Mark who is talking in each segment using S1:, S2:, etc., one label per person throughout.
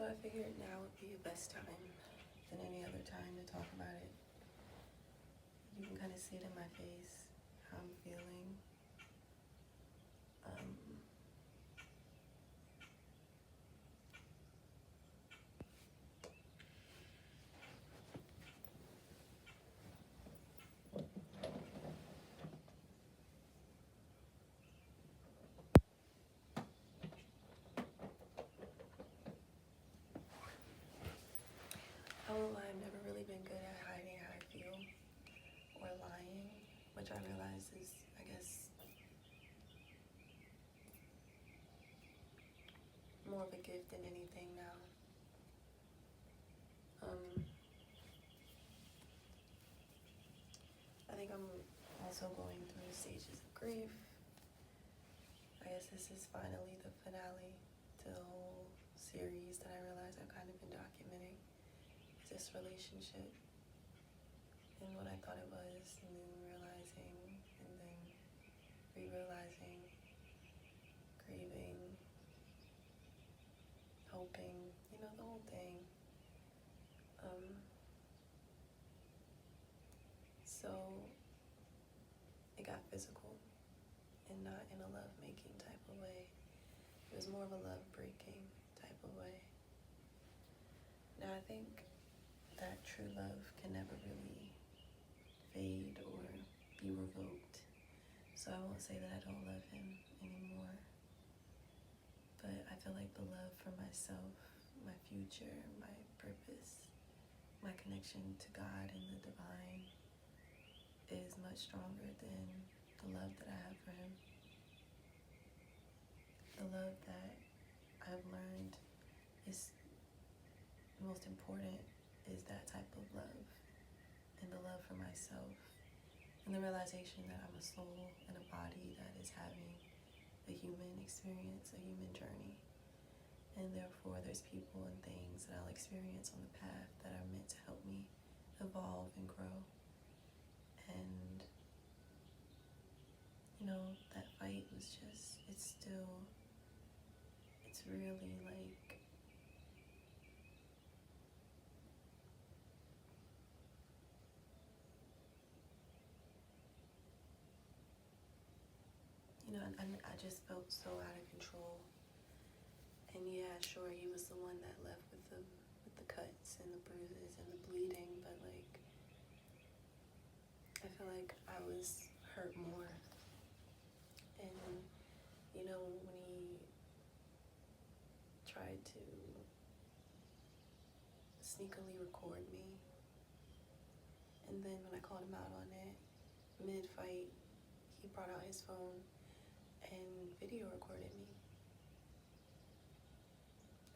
S1: So I figured now would be the best time than any other time to talk about it. You can kind of see it in my face, how I'm feeling. Um, I won't lie, I've never really been good at hiding how I feel or lying, which I realize is, I guess, more of a gift than anything now. I think I'm also going through stages of grief. I guess this is finally the finale to the whole series that I realize I've kind of been documenting. Is this relationship and what I thought it was, and then realizing, and then re-realizing, grieving, hoping, the whole thing. So it got physical and not in a love-making type of way. It was more of a love-breaking type of way. Now I think that true love can never really fade or be revoked. So I won't say that I don't love him anymore. But I feel like the love for myself, my future, my purpose, my connection to God and the divine is much stronger than the love that I have for him. The love that I've learned is most important is that type of love, and the love for myself, and the realization that I'm a soul and a body that is having a human experience, a human journey, and therefore there's people and things that I'll experience on the path that are meant to help me evolve and grow. And that fight was just, it's really like, I just felt so out of control. And yeah, sure, he was the one that left with the cuts and the bruises and the bleeding, but like, I feel like I was hurt more. And when he tried to sneakily record me, and then when I called him out on it mid-fight, he brought out his phone and video recorded me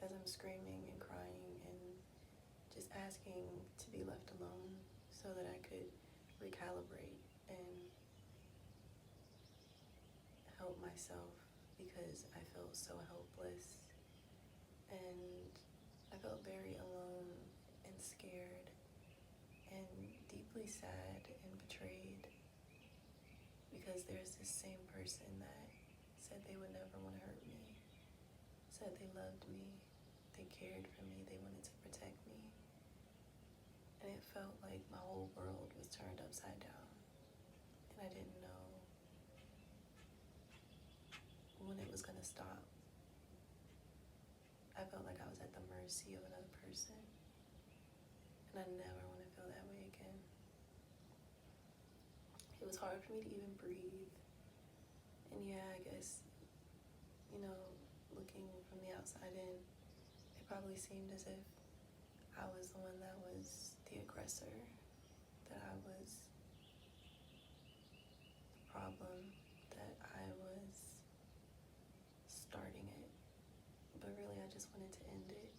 S1: as I'm screaming and crying and just asking to be left alone so that I could recalibrate and help myself, because I felt so helpless and I felt very alone and scared and deeply sad and betrayed, because there's this same person that said they would never want to hurt me, said they loved me, they cared for me, they wanted to protect me. And it felt like my whole world was turned upside down, and I didn't know when it was going to stop. I felt like I was at the mercy of another person, and I never want to feel that way again. It was hard for me to even breathe. And yeah, I guess, looking from the outside in, it probably seemed as if I was the one that was the aggressor, that I was the problem, that I was starting it. But really, I just wanted to end it.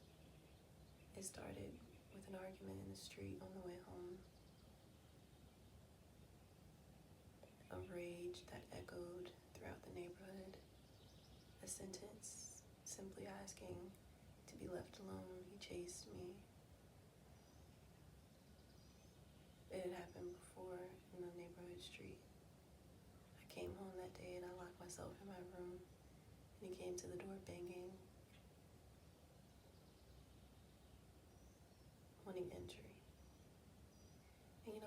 S1: It started with an argument in the street on the way home. A rage that echoed throughout the neighborhood. A sentence simply asking to be left alone. He chased me. It had happened before in the neighborhood street. I came home that day and I locked myself in my room, and he came to the door banging.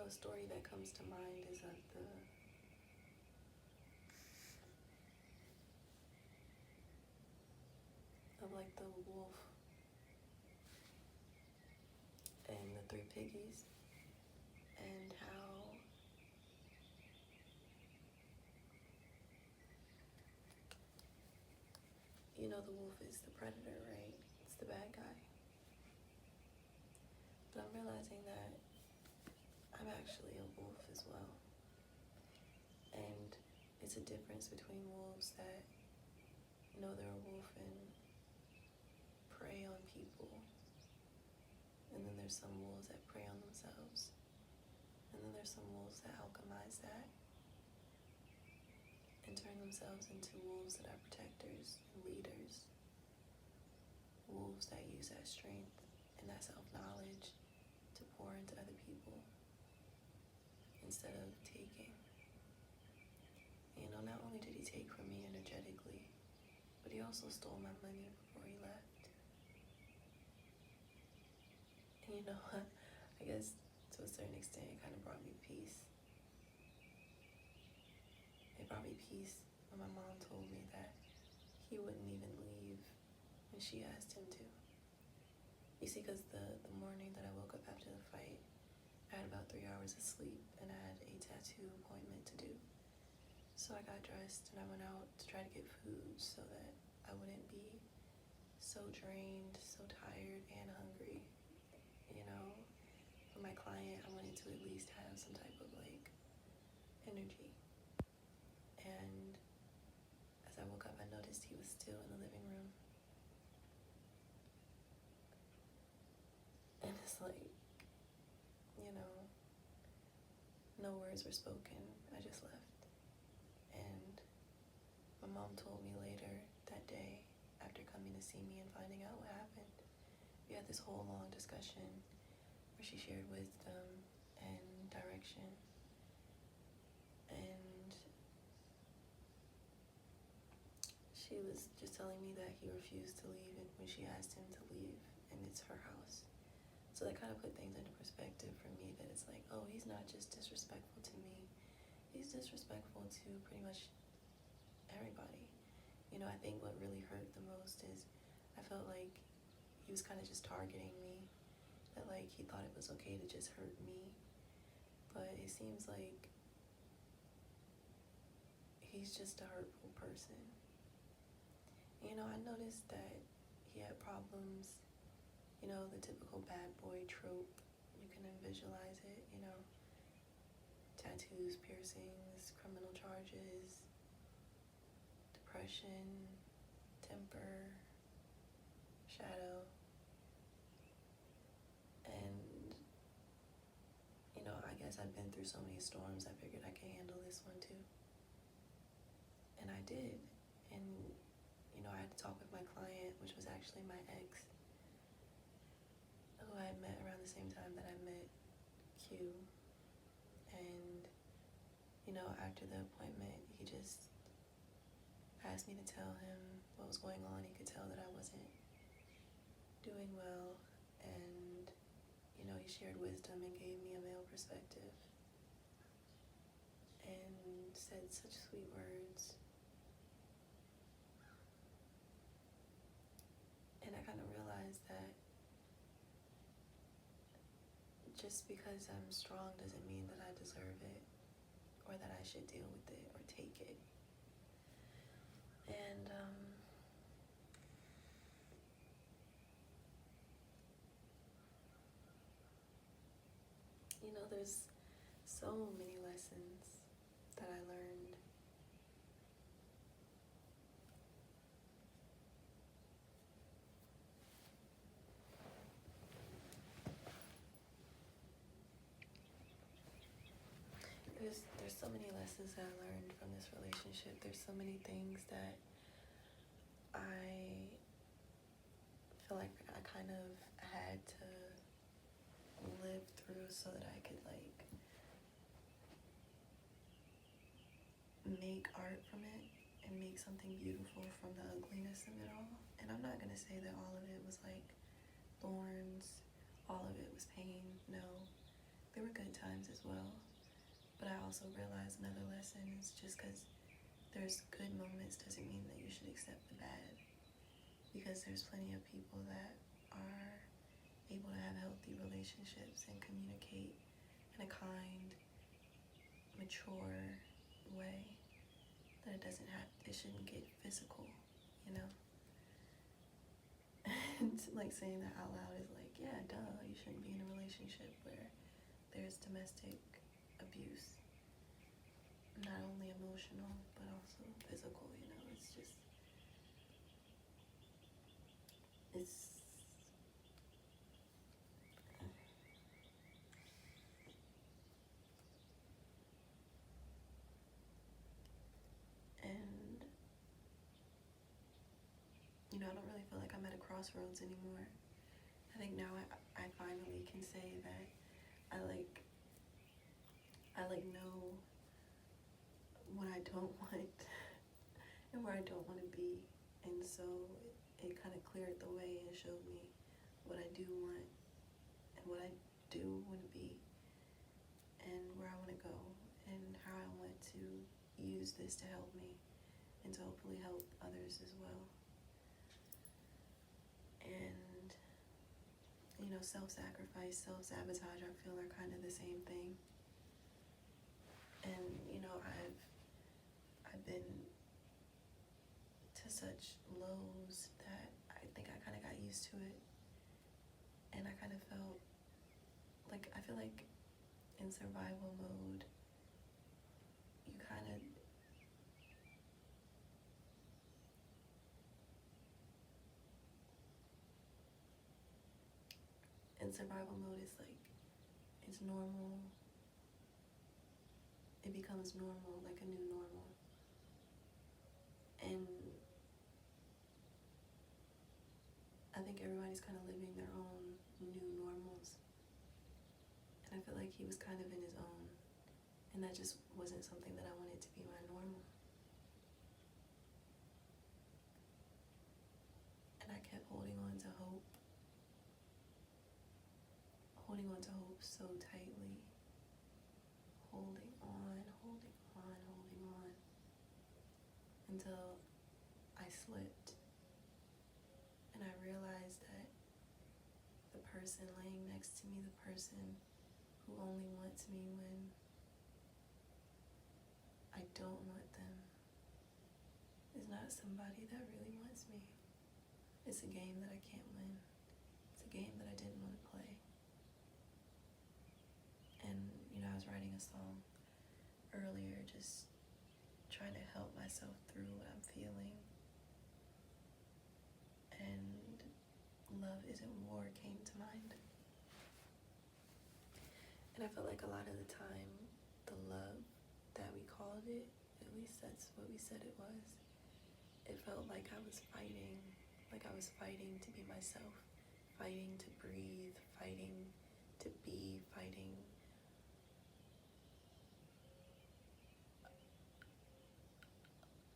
S1: a story that comes to mind is of like the wolf and the three piggies, and how the wolf is the predator, right? It's the bad guy. But I'm realizing that I'm actually a wolf as well. And it's a difference between wolves that know they're a wolf and prey on people. And then there's some wolves that prey on themselves. And then there's some wolves that alchemize that and turn themselves into wolves that are protectors and leaders. Wolves that use that strength and that self-knowledge to pour into other people instead of taking. Not only did he take from me energetically, but he also stole my money before he left. And I guess to a certain extent it kind of brought me peace. It brought me peace when my mom told me that he wouldn't even leave when she asked him to. You see, because the morning that I woke up after the fight, I had about 3 hours of sleep and I had a tattoo appointment to do. So I got dressed and I went out to try to get food so that I wouldn't be so drained, so tired, and hungry. For my client, I wanted to at least have some type of energy. And as I woke up, I noticed he was still in the living room. And it's no words were spoken. I just left. And my mom told me later that day, after coming to see me and finding out what happened, we had this whole long discussion where she shared wisdom and direction. And she was just telling me that he refused to leave when she asked him to leave, and it's her house. So that kind of put things into perspective for me, that it's like, oh, he's not just disrespectful to me, he's disrespectful to pretty much everybody. I think what really hurt the most is I felt like he was kind of just targeting me, that he thought it was okay to just hurt me. But it seems like he's just a hurtful person. I noticed that he had problems, the typical bad boy trope. You can visualize it, tattoos, piercings, criminal charges, depression, temper, shadow. And, I guess I've been through so many storms, I figured I could handle this one too. And I did. And, I had to talk with my client, which was actually my ex, who I had met around the same time that I met Q. And, after the appointment, he just asked me to tell him what was going on. He could tell that I wasn't doing well. And, he shared wisdom and gave me a male perspective. And said such sweet words. And I kind of realized that just because I'm strong doesn't mean that I deserve it, or that I should deal with it or take it. And there's so many lessons that I learned. There's so many lessons that I learned from this relationship. There's so many things that I feel like I kind of had to live through so that I could make art from it and make something beautiful from the ugliness of it all. And I'm not gonna say that all of it was thorns, all of it was pain. No, there were good times as well. But I also realized another lesson is just because there's good moments doesn't mean that you should accept the bad. Because there's plenty of people that are able to have healthy relationships and communicate in a kind, mature way. That it shouldn't get physical, you know? And like saying that out loud is like, yeah, duh, you shouldn't be in a relationship where there's domestic abuse. Not only emotional, but also physical, you know? It's and I don't really feel like I'm at a crossroads anymore. I think now I finally can say that I know what I don't want and where I don't want to be. And so it kind of cleared the way and showed me what I do want and what I do want to be and where I want to go and how I want to use this to help me and to hopefully help others as well. And self-sacrifice, self-sabotage, I feel are kind of the same thing. And I've been to such lows that I think I kind of got used to it. And I kind of felt like, I feel like in survival mode, you kind of, in survival mode, it's like, it's normal. It becomes normal, like a new normal. And I think everybody's kind of living their own new normals. And I feel like he was kind of in his own. And that just wasn't something that I wanted to be my normal. And I kept holding on to hope so tightly, holding on, until I slipped. And I realized that the person laying next to me, the person who only wants me when I don't want them, is not somebody that really wants me. It's a game that I can't win. It's a game that I didn't want to play. And, I was writing a song earlier, just trying to help myself through what I'm feeling. And Love Isn't War came to mind. And I felt like a lot of the time, the love that we called it, at least that's what we said it was, it felt like I was fighting to be myself, fighting to breathe, fighting to be, fighting.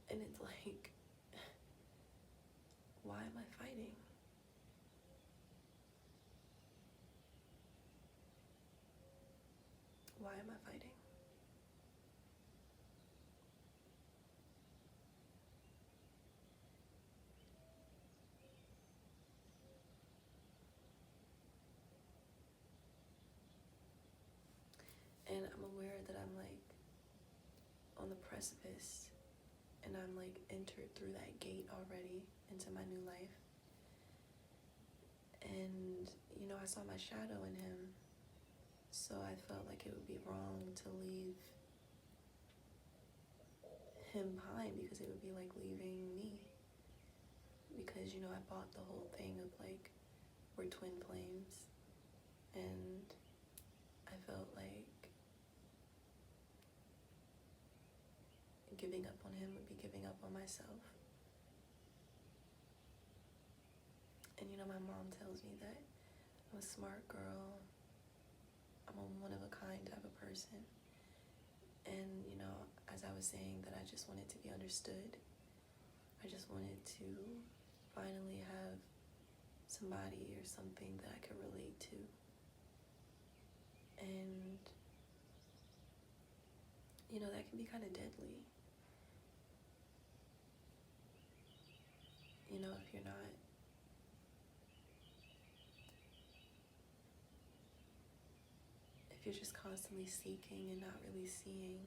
S1: And it's like, why am I fighting? Why am I fighting? And I'm aware that I'm like on the precipice, and I'm like entered through that gate already into my new life. And I saw my shadow in him, so I felt like it would be wrong to leave him behind, because it would be like leaving me. Because I bought the whole thing of like, we're twin flames, and I felt like giving up on him would be giving up on myself. And my mom tells me that I'm a smart girl, I'm a one-of-a-kind type of person. And as I was saying, that I just wanted to be understood. I just wanted to finally have somebody or something that I could relate to. And that can be kind of deadly. If you're not if you're just constantly seeking and not really seeing,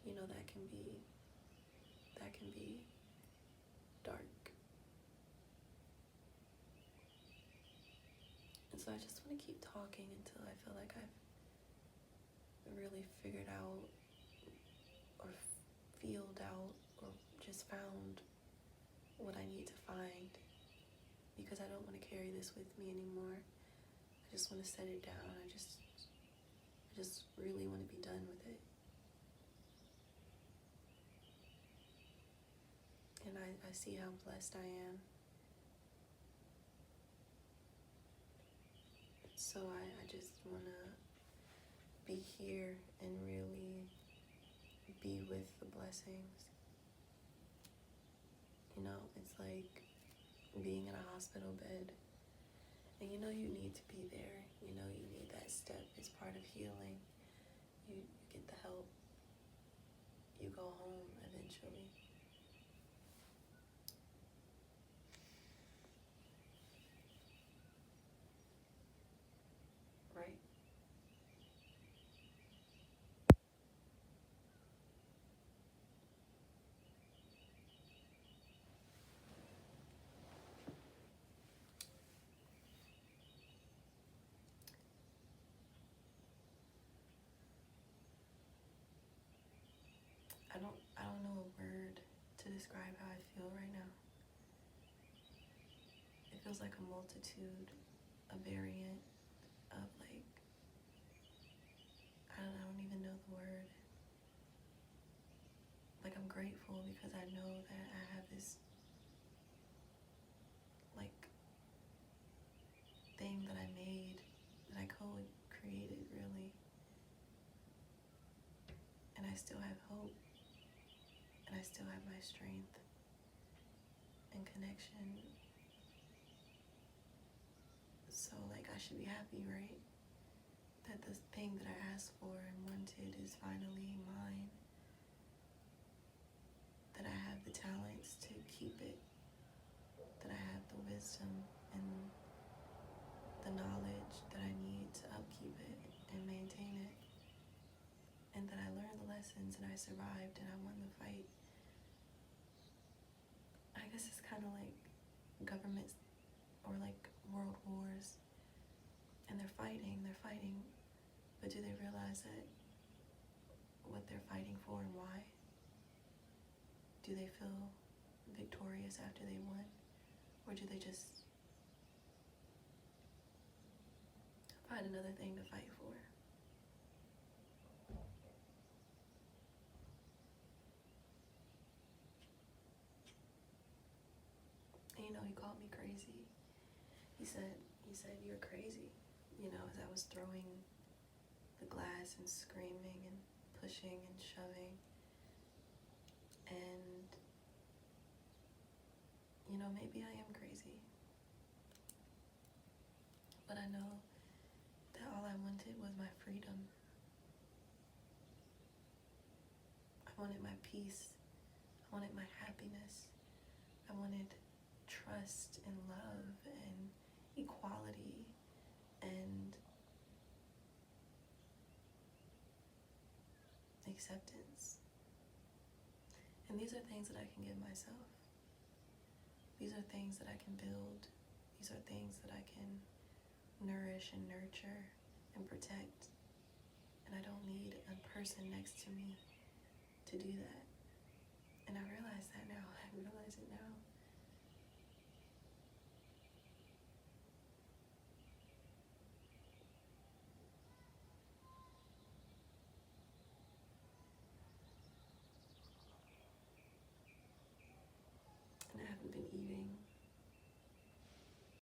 S1: that can be dark. And so I just want to keep talking until I feel like I've really figured out or feeled out or just found what I need to find, because I don't want to carry this with me anymore. I just want to set it down. I just really want to be done with it. And I see how blessed I am. So I just want to be here and really be with the blessings. It's like being in a hospital bed, and you need to be there. You need that step. It's part of healing. You get the help. You go home eventually. Right? I don't know a word to describe how I feel right now. It feels like a multitude, a variant of like, I don't even know the word. Like, I'm grateful because I know that I have this like thing that I made, that I co-created really. And I still have hope. And I still have my strength and connection. So like, I should be happy, right? That the thing that I asked for and wanted is finally mine. That I have the talents to keep it. That I have the wisdom and the knowledge that I need to upkeep it and maintain it. And that I learned the lessons and I survived and I won the fight. I guess it's kind of like governments or like world wars. And they're fighting, but do they realize that what they're fighting for and why? Do they feel victorious after they won? Or do they just find another thing to fight for? And he called me crazy. He said, you're crazy, as I was throwing the glass and screaming and pushing and shoving. And, maybe I am crazy. But I know that all I wanted was my freedom. I wanted my peace. I wanted my happiness. I wanted trust and love and equality and acceptance. And these are things that I can give myself. These are things that I can build. These are things that I can nourish and nurture and protect. And I don't need a person next to me to do that. And I realize that now. I realize it now.